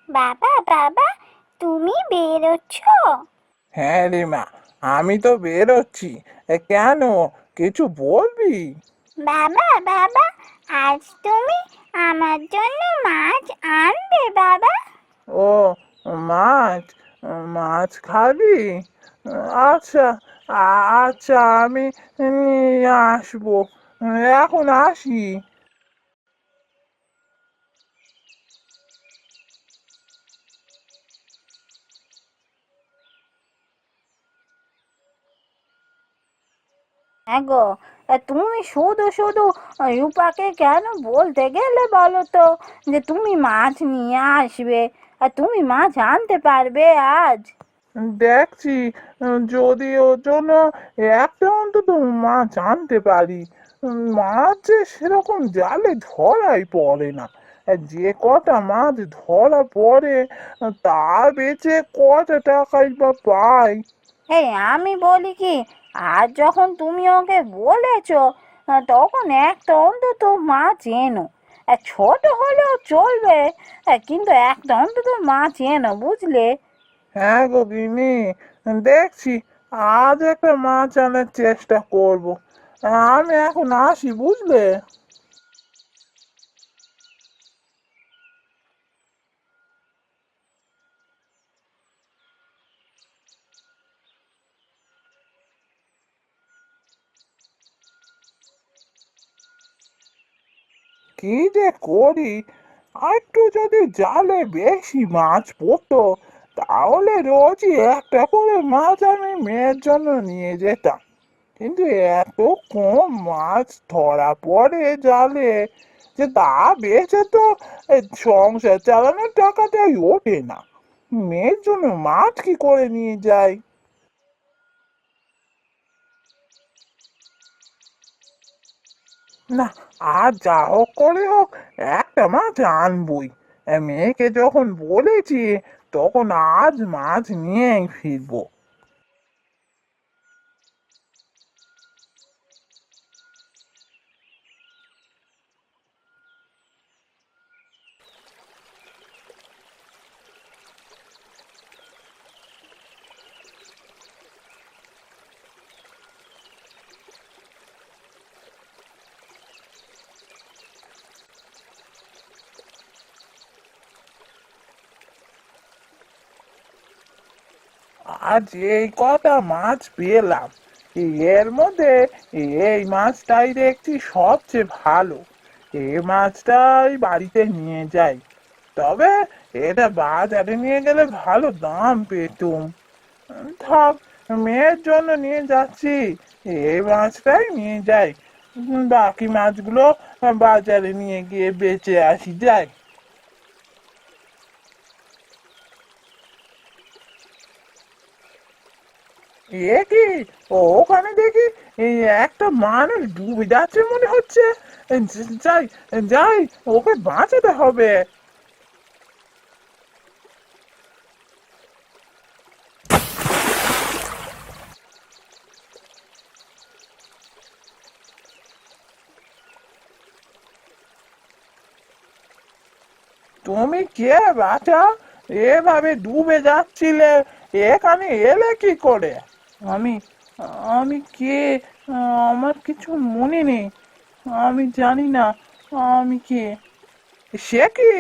বাবা বাবা, তুমি বেরোচ্ছ? হ্যাঁ রে মা, আমি তো বেরোচ্ছি। কেন, কিছু বলবি? বাবা বাবা, আজ তুমি আমার জন্য মাছ আনবে বাবা? ও, মাছ, মাছ খাবি? আচ্ছা, আচ্ছা, আমি নিয়ে আসবো। এখন আসি। হ্যাঁ গো, তুমি শুধু শুধু রূপাকে কেন বলতে গেলে বলো তো যে তুমি মাছ নিয়ে আসবে? আর তুমি মাছ আনতে পারবে আজ? দেখছি, যদি ওর জন্য একটা অন্তত মাছ আনতে পারি। মাছ যে সেরকম জালে ধরাই পড়ে না। যে কটা মাছ ধরা পড়ে, তা বেচে কটা টাকাই বা পাই। এই আমি বলি কি, আজ যখন তুমি ওকে বলেছো, তখন একটা অন্তত মাছ এনো। ছোট হলেও চলবে, কিন্তু একটা অন্তত মাছ এনো, বুঝলে? হ্যাঁ গো গিন্নি, দেখছি, আজ একটা মাছ আনার চেষ্টা করব। আমি এখন আসি, বুঝলে? কি যে করি, একটু যদি জালে বেশি মাছ পড়তো, তাহলে রোজই একটা করে মাছ আমি মেয়ের জন্য নিয়ে যেতাম। কিন্তু এত কম মাছ ধরা পড়ে জালে, যে তা বেচে তো সংসার চালানোর টাকাটাই ওঠে না। মেয়ের জন্য মাছ কি করে নিয়ে যাই? না, আর যা হোক করে হোক একটা মাছ আনবই। মেয়েকে যখন বলেছি, তখন আজ মাছ নিয়েই ফিরবো। আজ এই কটা মাছ পেলাম, এর মধ্যে এই মাছটাই দেখছি সবচেয়ে ভালো। এই মাছটাই বাড়িতে নিয়ে যাই। তবে এটা বাজারে নিয়ে গেলে ভালো দাম পেতুম। থাক, মেয়ের জন্য নিয়ে যাচ্ছি, এই মাছটাই নিয়ে যাই। বাকি মাছগুলো বাজারে নিয়ে গিয়ে বেচে আসি, যাই। এ কি, ওখানে দেখি এই একটা মানুষ ডুবে যাচ্ছে মনে হচ্ছে। যাই, যাই, ওকে বাঁচাতে হবে। তুমি কে বাঁচা? এভাবে ডুবে যাচ্ছিলে, এখানে এলে কি করে? আমি আমি কে? আমার কিছু মনে নেই। আমি জানি না আমি কে। সে কি,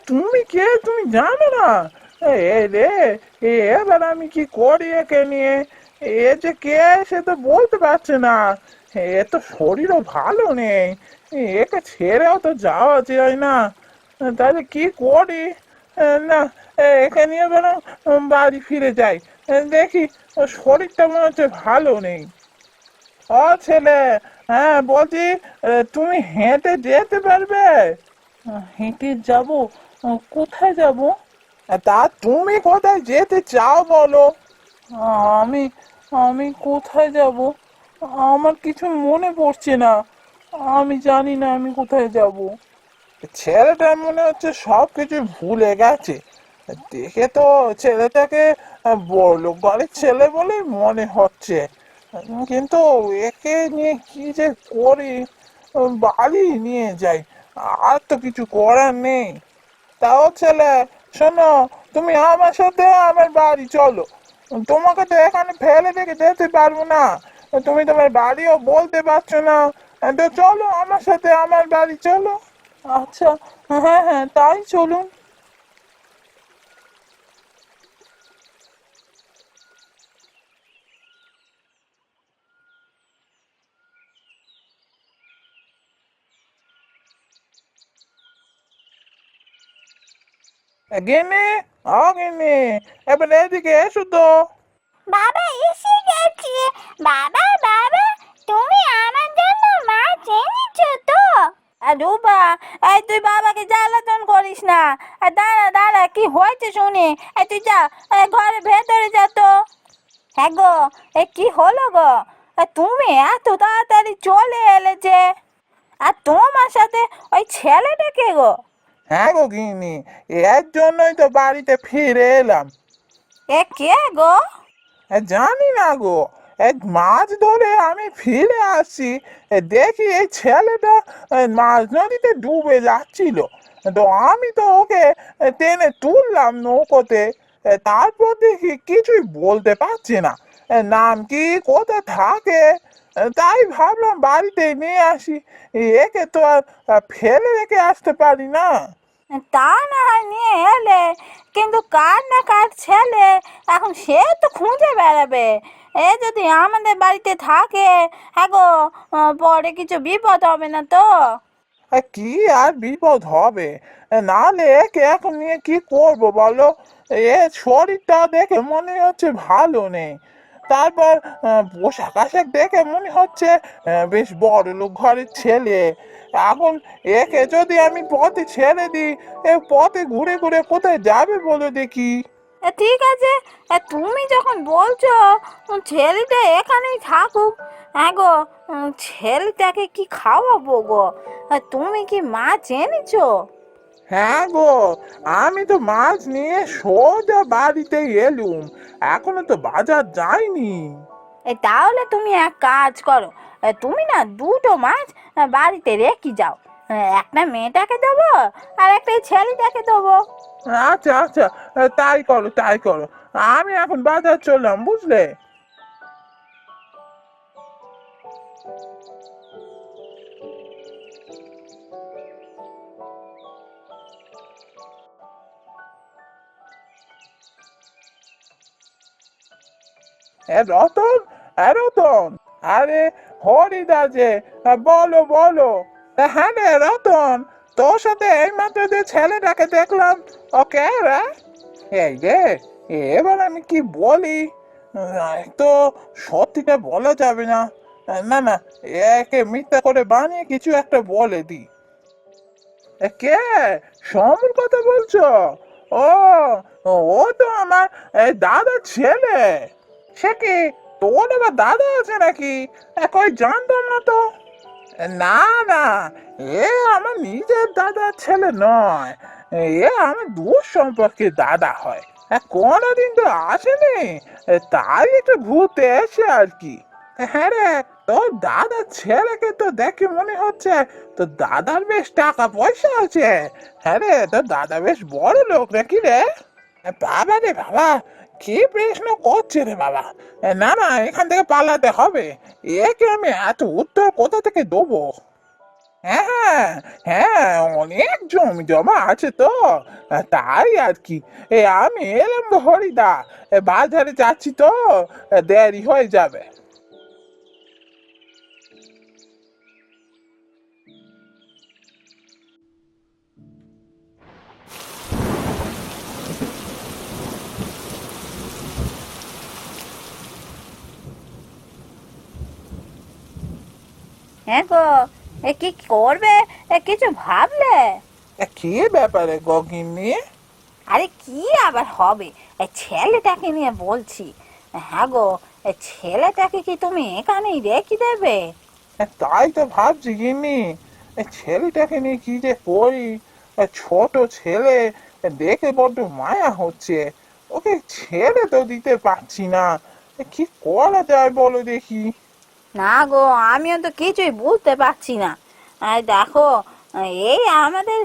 তুমি কে তুমি জানো না? রে, এবার আমি কি করি একে নিয়ে? এ যে কে সে তো বলতে পারছে না। এ তো শরীরও ভালো নেই, একে ছেড়েও তো যাওয়া যায় না। তাহলে কি করি? না, একে নিয়ে বরং বাড়ি ফিরে যাই। দেখি, ওর শরীরটা মনে হচ্ছে ভালো নেই। ও ছেলে, হ্যাঁ বলছি, তুমি হেঁটে যেতে পারবে? হেঁটে যাব? কোথায় যাব? তা তুমি কোথায় যেতে চাও বলো? আমি আমি কোথায় যাব? আমার কিছু মনে পড়ছে না। আমি জানি না আমি কোথায় যাব। ছেলেটা মনে হচ্ছে সব কিছু ভুলে গেছে। দেখে তো ছেলেটাকে বড়লোক বাড়ির ছেলে বলেই মনে হচ্ছে। কিন্তু একে নিয়ে কি যে করি, বাড়ি নিয়ে যাই, আর তো কিছু করার নেই। তাও ছেলে, শোনো, তুমি আমার সাথে আমার বাড়ি চলো। তোমাকে তো এখানে ফেলে রেখে যেতে পারবো না। তুমি তোমার বাড়িও বলতে পারছো না। তো চলো আমার সাথে আমার বাড়ি চলো। আচ্ছা, হ্যাঁ হ্যাঁ তাই চলুন। গেনে, গেনে, এবার এদিকে এসো তো। বাবা এসে গেছি। বাবা বাবা, তুমি আমার জন্য মাছ এনেছো তো? আর রূপা, এই তুই বাবাকে জ্বালাতন করিস না। আর দাঁড়া দাঁড়া, কি হয়েছে শুনি। এই তুই যা, ঘরে ভেতরে যা তো। হ্যাঁ গো, কি হলো গো? তুমি এত তাড়াতাড়ি চলে এলে যে? আর তোমার সাথে ওই ছেলেটা কে গো? হ্যাঁ গো গিন্নি, এর জন্যই তো বাড়িতে ফিরে এলাম। কে গো? জানি না গো, এক মাছ ধরে আমি ফিরে আসছি, দেখি এই ছেলেটা মাছ নদীতে ডুবে যাচ্ছিল। তো আমি তো ওকে টেনে তুললাম নৌকোতে। তারপর দেখি কিছুই বলতে পারছি না, নাম কি, কোথায় থাকে। তাই ভাবলাম বাড়িতে নিয়ে আসি। একে তো আর ফেলে রেখে আসতে পারি না। তা না হয় নিয়ে এলে, কিন্তু কার না কার ছেলে, এখন সে তো খুঁজে বেড়াবে। এ যদি আমাদের বাড়িতে থাকে, হ্যাঁ গো, পরে কিছু বিপদ হবে না তো? কি আর বিপদ হবে? নাহলে একে এখন নিয়ে কি করব বলো? এ শরীরটা দেখে মনে হচ্ছে ভালো নেই। তারপর পোশাক আশাক দেখে মনে হচ্ছে বেশ বড় লোক ঘরের ছেলে। এখন একে যদি আমি পথে ছেড়ে দিই, এ পথে ঘুরে ঘুরে কোথায় যাবে বলো দেখি। ঠিক আছে, তুমি যখন বলছো, ছেলেটা এখানেই থাকুক। হ্যাঁ গো, ছেলেটাকে কি খাওয়াবো গো? তুমি কি মাছ এনেছো? হ্যাঁ গো, আমি তো মাছ নিয়ে সোজা বাড়িতে এলুম, এখনো তো বাজার যাইনি। তাহলে তুমি এক কাজ করো, তুমি না দুটো মাছ বাড়িতে রেখে যাও। একটা মেয়েটাকে দেবো, আর একটা এই ছেলেটাকে দেবো। আচ্ছা আচ্ছা, তাই করো তাই করো। আমি এখন বাজার চললাম, বুঝলে। রতন, রতন, আরে হরিদা যে, বলো বলো। হ্যাঁ রে রতন, তোর সাথে এইমাত্র যে ছেলেটাকে দেখলাম, ওকে রে। এই রে, এবার আমি কি বলি? তো সত্যিটা বলা যাবে না। না না, একে মিথ্যা করে বানিয়ে কিছু একটা বলে দি। কে? সমর কথা বলছো? ও, ও তো আমার দাদার ছেলে। সে কি, তোর আবার দাদা আছে নাকি? কই জানতাম না তো। না না, এ আমার নিজের দাদার ছেলে নয়। এ আমার দূর সম্পর্কে দাদা হয়। কোনোদিন তো আসেনি, তাই একটু ঘুরতে এসে আর কি। হ্যাঁ রে, তোর দাদার ছেলেকে তো দেখে মনে হচ্ছে তোর দাদার বেশ টাকা পয়সা আছে। হ্যাঁ রে, তোর দাদা বেশ বড় লোক নাকি রে? বাবা রে বাবা, কি প্রশ্ন করছে রে বাবা। না না, এখান থেকে পালাতে হবে। একে আমি এত উত্তর কোথা থেকে দেবো? হ্যাঁ হ্যাঁ, অনেক জমি জমা আছে তো, তাই আর কি। আমি এলাম গো হরিদা, বাজারে যাচ্ছি তো, দেরি হয়ে যাবে। হ্যাঁ গো, কি করবে, কিছু ভাবলে? কি ব্যাপারে গগিন্নি? আরে কি আবার হবে, ছেলেটাকে নিয়ে বলছি। হ্যাঁ গো, ছেলেটাকে কি তুমি এখানেই রেখে দেবে? তাই তো ভাবছি গিন্নি, ছেলেটাকে নিয়ে কি যে করি। ছোট ছেলে, দেখে বড্ড মায়া হচ্ছে। ওকে ছেড়ে তো দিতে পারছি না। কি করা যায় বলো দেখি। না গো, আমিও তো কিছুই বুঝতে পারছি না। আর দেখো, এই আমাদের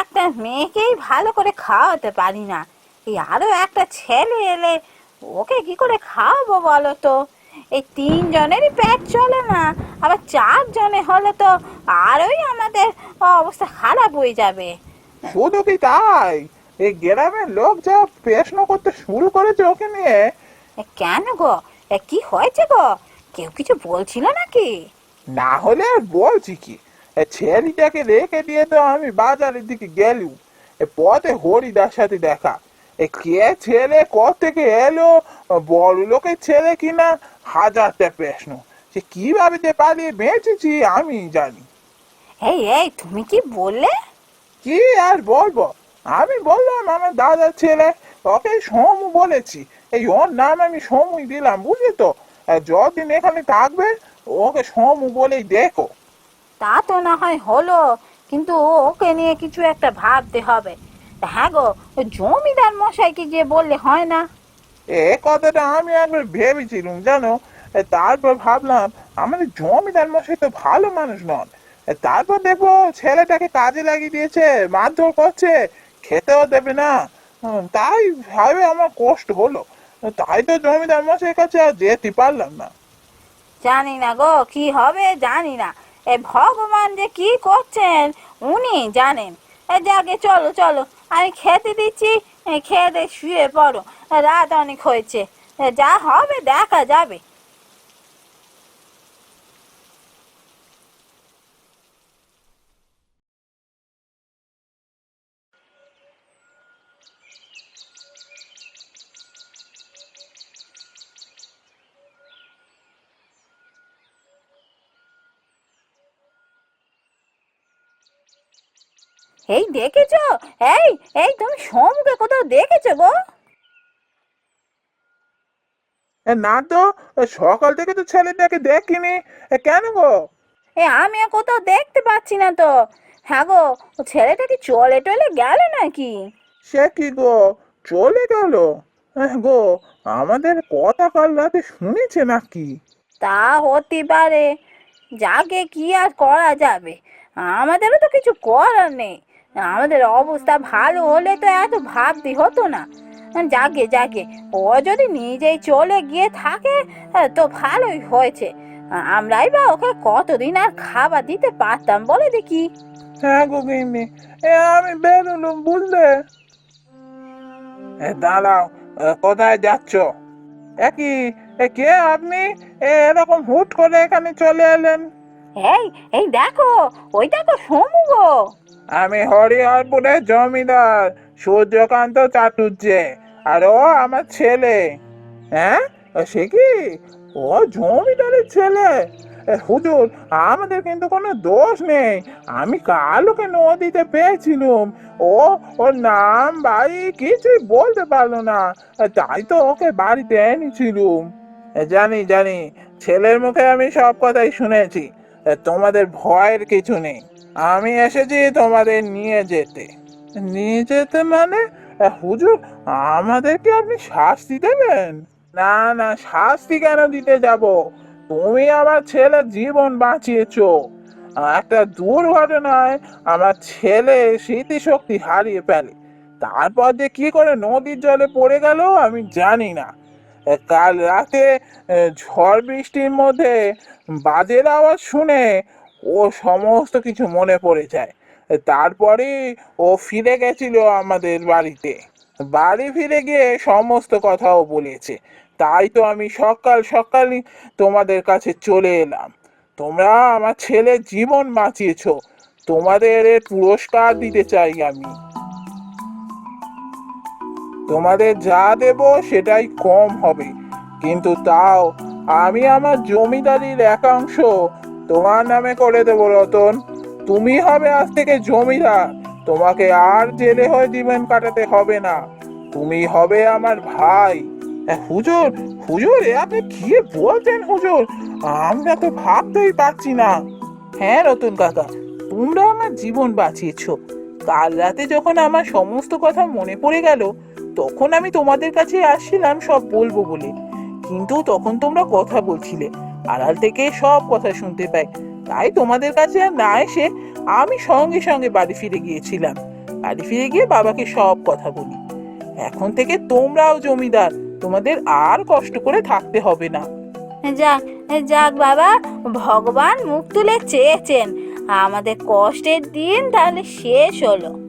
একটা মেয়েকেই ভালো করে খাওয়াতে পারি না, এই আরো একটা ছেলে এলে ওকে কি করে খাওয়াবো বলো তো? এই 3 জনেরই পেট চলে না, আবার 4 জনে হলে তো আরোই আমাদের অবস্থা খারাপ হয়ে যাবে। শুধু কি তাই, এই গ্রামের লোক যা প্রশ্ন করতে শুরু করেছে ওকে নিয়ে। কেন গো, কি হয়েছে গো? কেউ কিছু বলছিল নাকি? না হলে আর বলছি কি, ছেলেটাকে রেখে দিয়ে তো আমি বাজারের দিকে গেলুম, পথে হরিদার সাথে দেখা। কে ছেলে থেকে এলো, বড় লোকের ছেলে কিনা, হাজারটা প্রশ্ন। সে কিভাবে যে পালিয়ে বেঁচেছি আমি জানি। এই এই তুমি কি বললে? কি আর বলবো, আমি বললাম আমার দাদার ছেলে, ওকে সমু বলেছি। এই ওর নাম আমি সমুই দিলাম, বুঝলি তো? আর যতদিন এখানে থাকবে ওকে সমু বলেই দেখো। তা তো না হয় হলো, কিন্তু ওকে নিয়ে কিছু একটা ভাবতে হবে। হ্যাঁ গো, ওই জমিদার মশাইকে গিয়ে বললে হয় না? এ কথাটা আমি একবার ভেবেছিলাম জানো, তারপর ভাবলাম আমাদের জমিদার মশাই তো ভালো মানুষ নন। তারপর দেখবো ছেলেটাকে কাজে লাগিয়ে দিয়েছে, মারধর করছে, খেতেও দেবে না। তাই ভাবে আমার কষ্ট হলো, তাই তো জমিদার মশাইয়ের কাছে আর যেতে পারলাম না। জানি না গো কি হবে, জানি না। এ ভগবান যে কি করছেন উনি জানেন। যাকে চলো চলো, আমি খেতে দিচ্ছি, খেয়ে দিয়ে শুয়ে পড়ো, রাত অনেক হয়েছে, যা হবে দেখা যাবে। এই দেখেছো? এই এই তুমি সমুকে কোথাও দেখেছো গো? না তো, সকাল থেকে তো ছেলেটাকে দেখিনি। কেন গো? আমি আর কোথাও দেখতে পাচ্ছি না তো। হ্যাঁ গো, ও ছেলেটা কি চলে টলে গেল নাকি? সে কি গো, চলে গেল? গো, আমাদের কথা কাল রাতে শুনেছে নাকি? তা হতে পারে, যাকে কি আর করা যাবে, আমাদেরও তো কিছু করার নেই। আমাদের অবস্থা ভালো হলে তো এত ভাবতে হতো না। যাকে যাকে, ও যদি নিজেই চলে গিয়ে থাকে তো ভালোই হয়েছে। আমরাই বা ওকে কতদিন আর খাবার দিতে পারতাম বলে দেখি? হ্যাঁ গো গিন্নি, আমি বেরোলুম বুঝলে। দাঁড়াও, কোথায় যাচ্ছ? কি, কে আপনি? এরকম হুট করে এখানে চলে এলেন? এই এই দেখো, ওই দেখো সমু গো। আমি হরিহরপুরের জমিদার সূর্যকান্ত চাটুর্যে, আর ও আমার ছেলে। হ্যাঁ, সে কি, ও জমিদারের ছেলে? হুজুর, আমাদের কিন্তু কোনো দোষ নেই। আমি কাল ওকে নদীতে পেয়েছিলাম, ও ওর নাম বাড়ি কিছুই বলতে পারলো না, তাই তো ওকে বাড়িতে এনেছিলুম। জানি জানি, ছেলের মুখে আমি সব কথাই শুনেছি। তোমাদের ভয়ের কিছু নেই, আমি এসেছি তোমাদের নিয়ে যেতে। নিয়ে যেতে মানে? হুজুর, আমাদেরকে আপনি শাস্তি দেবেন? না না, শাস্তি কেন দিতে যাব? তুমি আমার ছেলের জীবন বাঁচিয়েছো। একটা দুর্ঘটনায় আমার ছেলে স্মৃতিশক্তি হারিয়ে ফেলে, তারপর যে কি করে নদীর জলে পড়ে গেল আমি জানি না। কাল রাতে ঝড় বৃষ্টির মধ্যে বাজের আওয়াজ শুনে ও সমস্ত কিছু মনে পড়ে যায়। তারপরেই ও ফিরে গেছিল আমাদের বাড়িতে, বাড়ি ফিরে গিয়ে সমস্ত কথাও বলেছে। তাই তো আমি সকাল সকালই তোমাদের কাছে চলে এলাম। তোমরা আমার ছেলের জীবন বাঁচিয়েছো, তোমাদের এর পুরস্কার দিতে চাই আমি। তোমাদের যা দেব সেটাই কম হবে, কিন্তু তাও আমি আমার জমিদারির একাংশ তোমার নামে করে দেব রতন। তুমি হবে আজ থেকে জমিদার, তোমাকে আর জেলে হয়ে জীবন কাটাতে হবে না, তুমি হবে আমার ভাই। হুজুর, হুজুর, আপনি কি বলছেন হুজুর? আমরা তো ভাবতেই পারছি না। হ্যাঁ রতন কাকা, তোমরা আমার জীবন বাঁচিয়েছো। কাল রাতে যখন আমার সমস্ত কথা মনে পড়ে গেল, তখন আমি তোমাদের কাছে আসছিলাম সব বলবো বলে, কিন্তু তখন তোমরা কথা বলছিলে, আড়াল থেকে সব কথা শুনতে পাই। তাই তোমাদের কাছে আর না এসে আমি সঙ্গে সঙ্গে বাড়ি ফিরে গিয়েছিলাম। বাড়ি ফিরে গিয়ে বাবাকে সব কথা বলি। এখন থেকে তোমরাও জমিদার, তোমাদের আর কষ্ট করে থাকতে হবে না। যাক যাক বাবা, ভগবান মুখ তুলে চেয়েছেন, আমাদের কষ্টের দিন তাহলে শেষ হলো।